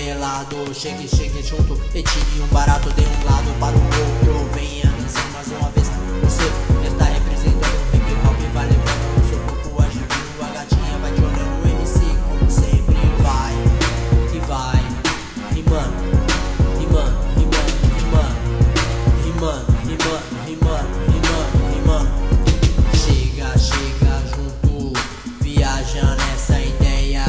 favelado. Chegue, chegue junto, retire um barato de um lado para o outro. Venha dançar mais uma vez. Você está representando o hip hop, vai levando o seu corpo agitando. A gatinha vai te olhando, o MC como sempre vai e vai rimando, rimando, rimando, rimando, rimando, rimando, rimando, rimando, rimando. Chega, chega junto, viaja nessa ideia.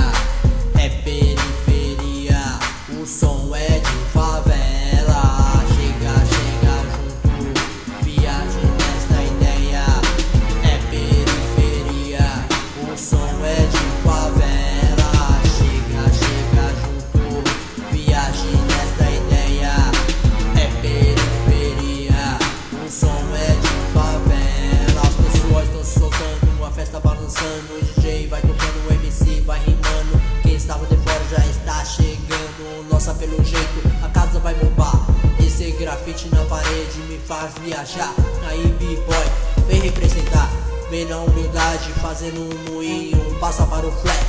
É periferia, o som é de favela. Chega, chega junto, viaja nessa ideia. É periferia, o som é de favela. Chega, chega junto, viaja nessa ideia. É periferia, o som é de favela. As pessoas estão se soltando, a festa balançando. O DJ vai tocando, o MC vai rimando. Quem estava de fora já está chegando. Nossa, pelo jeito, a casa vai bombar. Esse grafite na parede me faz viajar. Aí, B-boy, vem representar. Vem na humildade, fazendo um moinho. Passa para o flat,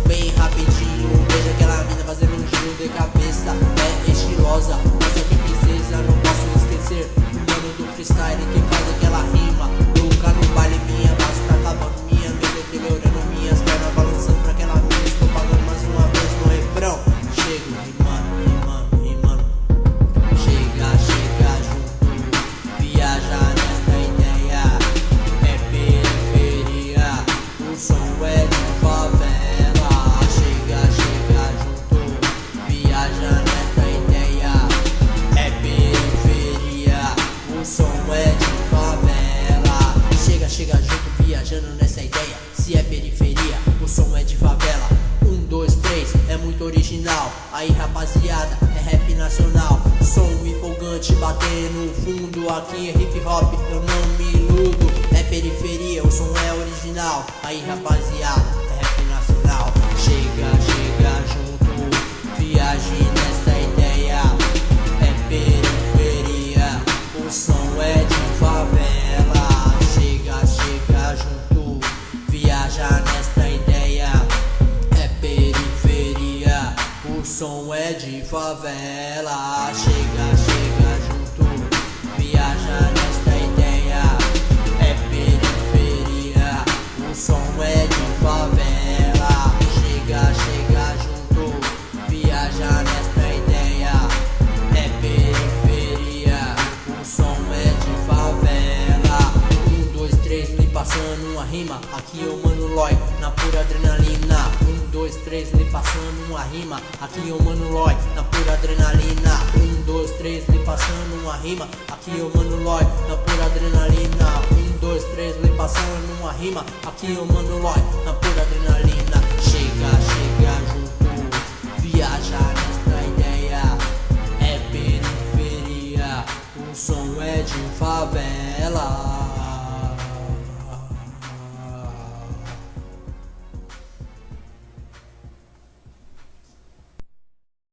bem rapidinho. Veja aquela mina fazendo um giro de cabeça. É estilosa, nossa que princesa. Não posso esquecer o mano do freestyle que faz aquela rima. Louca no baile, minha base tá acabando. Minha amiga melhorando, minhas pernas balançando pra aquela mina. Estou pagando mais uma vez no refrão. Chego rimando, rimando, rimando. Chega, chega junto, viaja nesta ideia. É periferia, o som é de favela. Chega, chega junto, viaja nesta ideia. É periferia, o som é de favela. Chega, chega junto, viajando nessa ideia. Se é periferia, o som é de favela. 1, 2, 3, é muito original. Aí rapaziada, é rap nacional. Som empolgante, batendo fundo. Aqui é hip hop, eu não me iludo. É periferia, o som é original. Aí rapaziada, é rap nacional. Chega, chega junto, viaje nessa ideia. É periferia, o som é de favela. Chega, chega junto, viaja nesta ideia. É periferia, o som é de favela. Chega, chega junto, viaja nesta ideia. É periferia, o som é de favela. Chega, chega junto, viaja nesta ideia. É periferia, o som é de favela. 1, 2, 3, me passando uma rima. Aqui eu mano Loy, na pura adrenalina. 1, 2, 3, me passando uma rima. Aqui eu mano Loy, na pura adrenalina. 1, 2, 3, me passando uma rima. Aqui eu mano Loy, na pura adrenalina. 1, 2, 3, me passando uma rima. Aqui eu mano Loy, na pura adrenalina. Chega, chega junto, viaja nesta ideia. É periferia, o som é de favela.